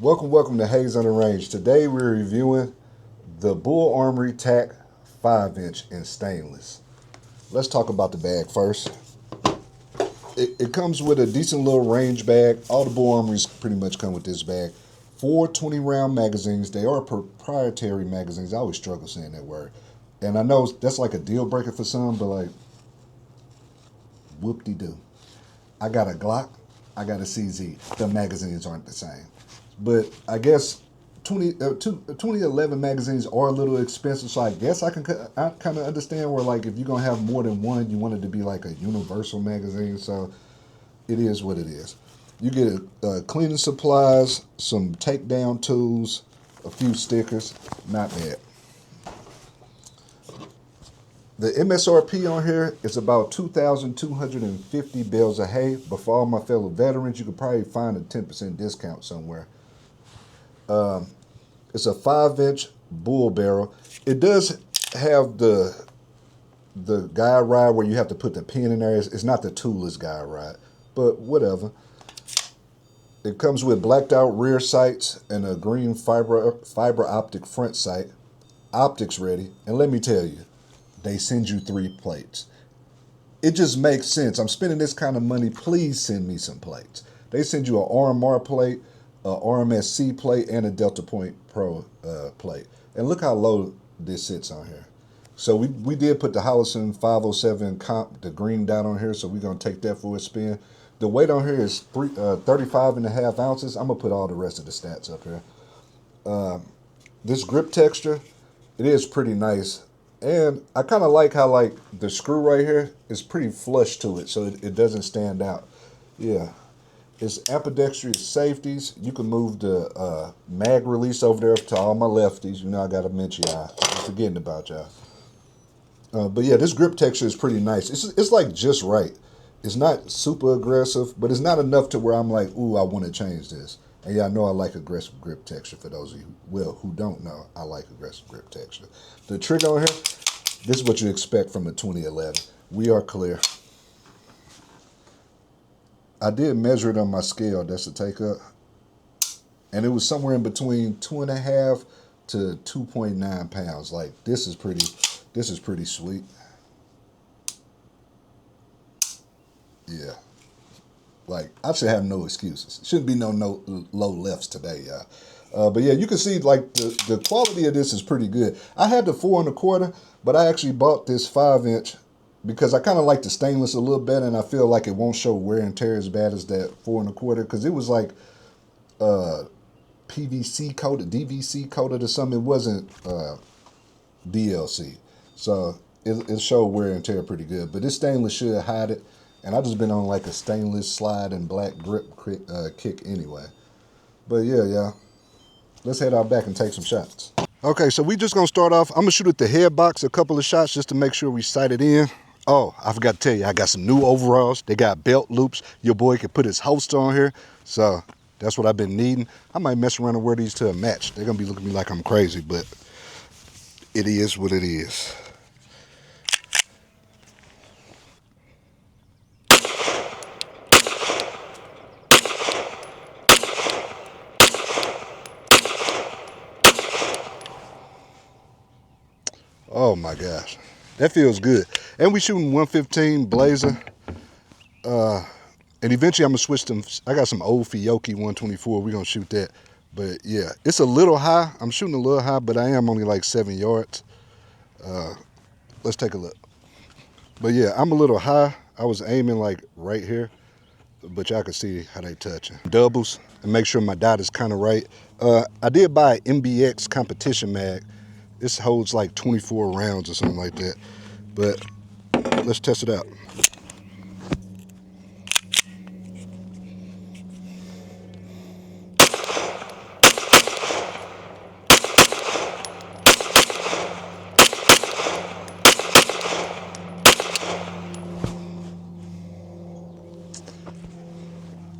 Welcome to Hayes on the Range. Today we're reviewing the BUL Armory TAC 5-inch in stainless. Let's talk about the bag first. It comes with a decent little range bag. All the BUL Armories pretty much come with this bag. 4 20-round magazines. They are proprietary magazines. I always struggle saying that word. And I know that's like a deal breaker for some, but like, whoop-de-doo. I got a Glock. I got a CZ. The magazines aren't the same. But I guess 2011 magazines are a little expensive, so I guess I kind of understand where, like, if you're going to have more than one, you want it to be like a universal magazine, so it is what it is. You get cleaning supplies, some takedown tools, a few stickers, not bad. The MSRP on here is about 2,250 bales of hay, but for all my fellow veterans, you could probably find a 10% discount somewhere. It's a 5-inch bull barrel. It does have the guide ride where you have to put the pin in there. It's not the toolless guide ride, but whatever. It comes with blacked out rear sights and a green fiber optic front sight. Optics ready, and let me tell you, they send you 3 plates. It just makes sense. I'm spending this kind of money. Please send me some plates. They send you an RMR plate, a RMSC plate, and a Delta Point Pro plate. And look how low this sits on here. So we did put the Hollison 507 comp, the green dot on here, so we're going to take that for a spin. The weight on here is 35.5 ounces. I'm going to put all the rest of the stats up here. This grip texture, it is pretty nice. And I kind of like how, like, the screw right here is pretty flush to it, so it doesn't stand out. Yeah. It's ambidextrous safeties. You can move the mag release over there to all my lefties. You know I got to mention y'all. I'm forgetting about y'all. But yeah, this grip texture is pretty nice. It's like just right. It's not super aggressive, but it's not enough to where I'm like, ooh, I want to change this. And y'all know I like aggressive grip texture. For those of you who don't know, I like aggressive grip texture. The trigger on here, this is what you expect from a 2011. We are clear. I did measure it on my scale. That's a take up. And it was somewhere in between 2.5 to 2.9 pounds. Like, this is pretty sweet. Yeah. Like, I should have no excuses. Shouldn't be no low lefts today, y'all. But yeah, you can see, like, the quality of this is pretty good. I had the 4 1/4, but I actually bought this 5-inch because I kind of like the stainless a little better, and I feel like it won't show wear and tear as bad as that 4 1/4, because it was like PVC coated, DVC coated or something. It wasn't DLC, so it showed wear and tear pretty good. But this stainless should hide it, and I've just been on like a stainless slide and black grip kick anyway. But yeah, let's head out back and take some shots. Okay, so we just gonna start off. I'm gonna shoot at the head box a couple of shots just to make sure we sight it in. Oh, I forgot to tell you, I got some new overalls. They got belt loops. Your boy can put his holster on here. So that's what I've been needing. I might mess around and wear these to a match. They're gonna be looking at me like I'm crazy, but it is what it is. Oh my gosh, that feels good. And we shooting 115 Blazer. And eventually I'm gonna switch them. I got some old Fiocchi 124. We're gonna shoot that. But yeah, it's a little high. I'm shooting a little high, but I am only like 7 yards. Let's take a look. But yeah, I'm a little high. I was aiming like right here, but y'all can see how they touching. Doubles, and make sure my dot is kind of right. I did buy an MBX competition mag. This holds like 24 rounds or something like that. But let's test it out.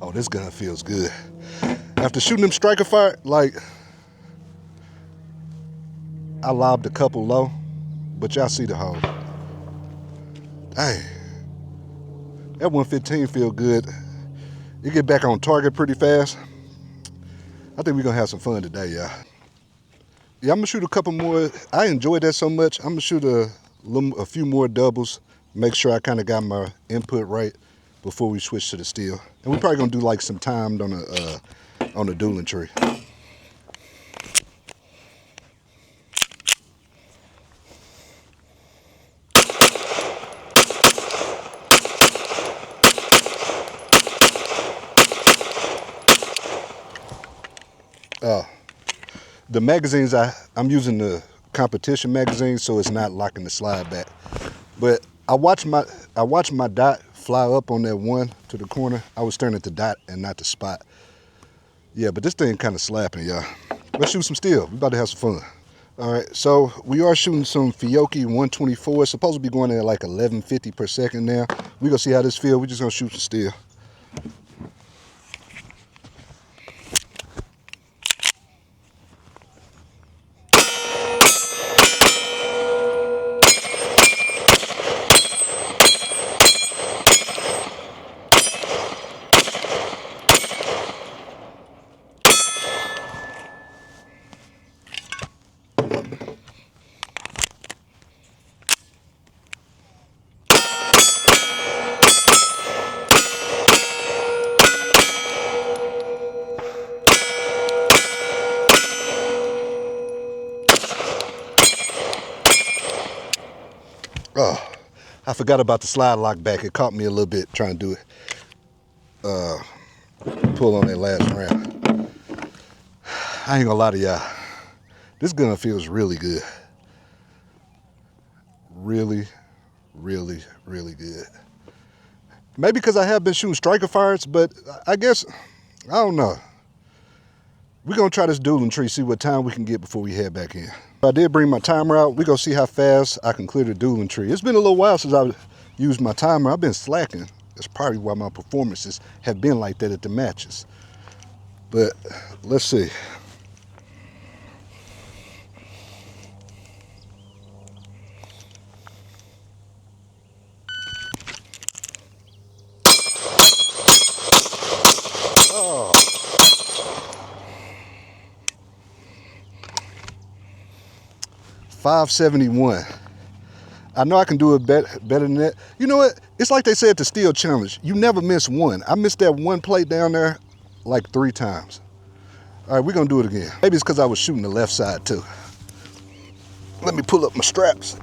Oh, this gun feels good. After shooting them striker fire, like, I lobbed a couple low, but y'all see the hole. Dang, that 115 feel good. You get back on target pretty fast. I think we're gonna have some fun today, y'all. Yeah, I'm gonna shoot a couple more. I enjoyed that so much. I'm gonna shoot a few more doubles. Make sure I kind of got my input right before we switch to the steel. And we're probably gonna do like some timed on the dueling tree. The magazines, I'm using the competition magazine, so it's not locking the slide back. But I watched my dot fly up on that one to the corner. I was staring at the dot and not the spot. Yeah, but this thing kind of slapping, y'all. Let's shoot some steel. We about to have some fun. All right, so we are shooting some Fiocchi 124. It's supposed to be going at like 1150 per second now. We're gonna see how this feels. We're just gonna shoot some steel. 'Oh, I forgot about the slide lock back. It caught me a little bit trying to do it. Pull on that last round. I ain't gonna lie to y'all. This gun feels really good. Really, really, really good. Maybe because I have been shooting striker fires, but I guess, I don't know. We're gonna try this dueling tree, see what time we can get before we head back in. I did bring my timer out. We're gonna see how fast I can clear the dueling tree. It's been a little while since I've used my timer. I've been slacking. That's probably why my performances have been like that at the matches. But let's see. Oh. 571. I know I can do it better than that. You know what? It's like they said at the steel challenge. You never miss one. I missed that one plate down there like 3 times. All right, we're gonna do it again. Maybe it's because I was shooting the left side too. Let me pull up my straps.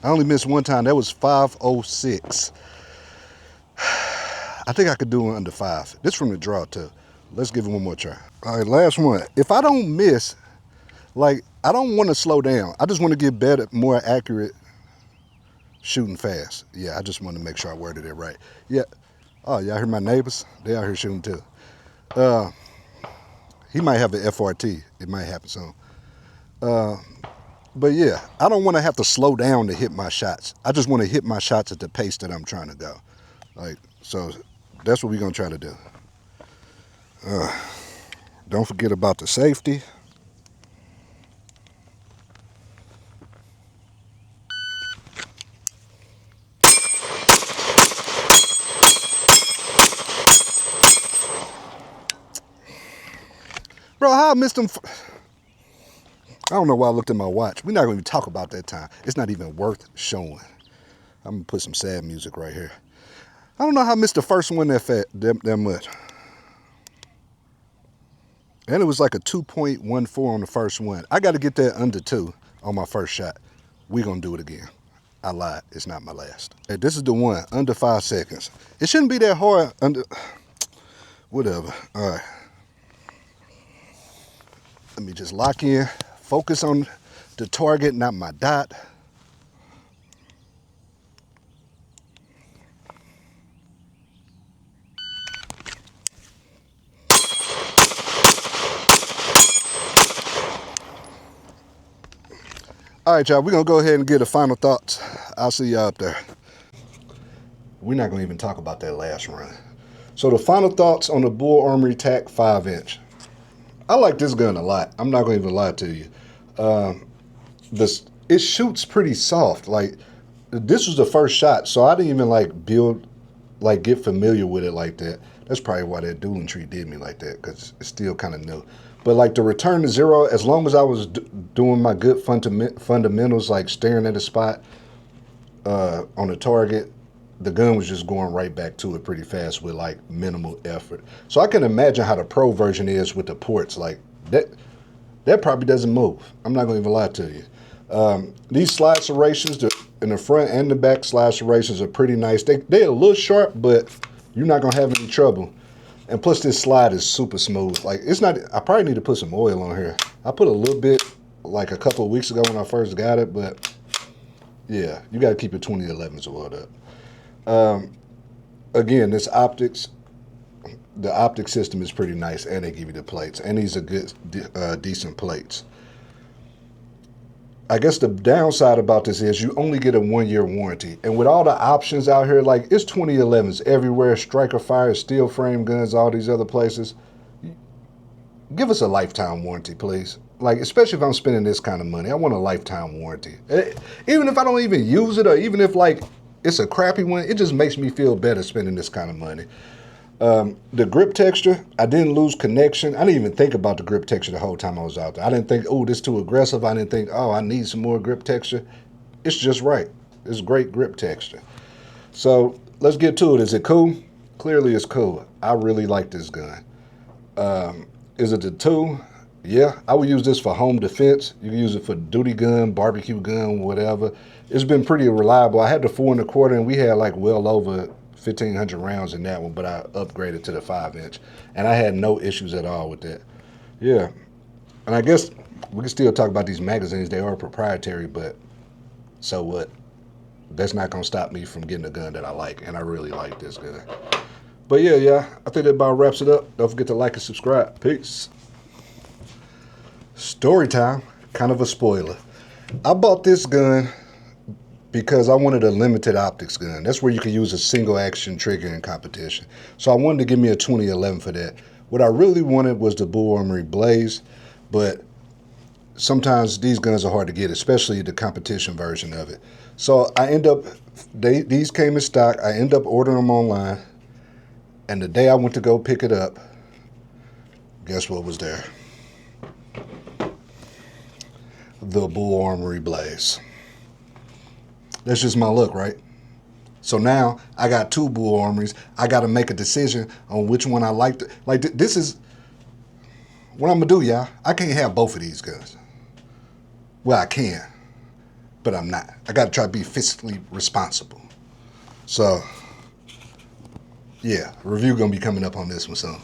I only missed one time. That was 506. I think I could do it under 5. This from the draw too. Let's give it one more try. All right, last one. If I don't miss, like, I don't want to slow down. I just want to get better, more accurate shooting fast. Yeah, I just want to make sure I worded it right. Yeah. Oh, y'all hear my neighbors? They out here shooting too. He might have an FRT. It might happen soon. But yeah, I don't want to have to slow down to hit my shots. I just want to hit my shots at the pace that I'm trying to go. Like, so that's what we're gonna try to do. Don't forget about the safety. Bro, how I missed them? I don't know why I looked at my watch. We're not gonna even talk about that time. It's not even worth showing. I'm gonna put some sad music right here. I don't know how I missed the first one that much. And it was like a 2.14 on the first one. I got to get that under 2 on my first shot. We're going to do it again. I lied. It's not my last. Hey, this is the one, under 5 seconds. It shouldn't be that hard under... Whatever. All right. Let me just lock in. Focus on the target, not my dot. All right, y'all, we're gonna go ahead and get the final thoughts. I'll see y'all up there. we're not gonna even talk about that last run. So the final thoughts on the BUL Armory TAC 5-inch. I like this gun a lot. I'm not gonna even lie to you. It shoots pretty soft. Like, this was the first shot, so I didn't even get familiar with it like that. That's probably why that dueling tree did me like that, because it's still kind of new. But like the return to zero, as long as I was doing my good fundamentals, like staring at a spot on the target, the gun was just going right back to it pretty fast with like minimal effort. So I can imagine how the pro version is with the ports. Like that probably doesn't move. I'm not gonna even lie to you. These slide serrations, in the front and the back slide serrations are pretty nice. They're a little sharp, but you're not gonna have any trouble. And plus this slide is super smooth. Like, it's not, I probably need to put some oil on here. I put a little bit like a couple of weeks ago when I first got it, but yeah, you gotta keep your 2011s oiled up. Again, this optics, the optic system is pretty nice, and they give you the plates, and these are good, decent plates. I guess the downside about this is you only get a 1-year warranty. And with all the options out here, like, it's 2011s everywhere, Striker Fire, steel frame guns, all these other places. Give us a lifetime warranty, please. Like, especially if I'm spending this kind of money, I want a lifetime warranty. Even if I don't even use it, or even if like it's a crappy one, it just makes me feel better spending this kind of money. The grip texture, I didn't lose connection. I didn't even think about the grip texture the whole time I was out there. I didn't think, oh, this is too aggressive. I didn't think, oh, I need some more grip texture. It's just right. It's great grip texture. So let's get to it. Is it cool? Clearly it's cool. I really like this gun. Is it the 2? Yeah, I would use this for home defense. You can use it for duty gun, barbecue gun, whatever. It's been pretty reliable. I had the 4 1/4, and we had like well over 1,500 rounds in that one, but I upgraded to the 5-inch, and I had no issues at all with that. Yeah, and I guess we can still talk about these magazines. They are proprietary, but so what? That's not gonna stop me from getting a gun that I like, and I really like this gun. But yeah, I think that about wraps it up. Don't forget to like and subscribe. Peace. Story time, kind of a spoiler. I bought this gun because I wanted a limited optics gun. That's where you can use a single action trigger in competition. So I wanted to give me a 2011 for that. What I really wanted was the BUL Armory Blaze, but sometimes these guns are hard to get, especially the competition version of it. So I end up, these came in stock. I end up ordering them online, and the day I went to go pick it up, guess what was there? The BUL Armory Blaze. That's just my look, right? So now I got 2 BUL Armories. I got to make a decision on which one I like. This is what I'm gonna do, y'all. I can't have both of these guns. Well, I can, but I'm not. I got to try to be fiscally responsible. So yeah, review gonna be coming up on this one soon.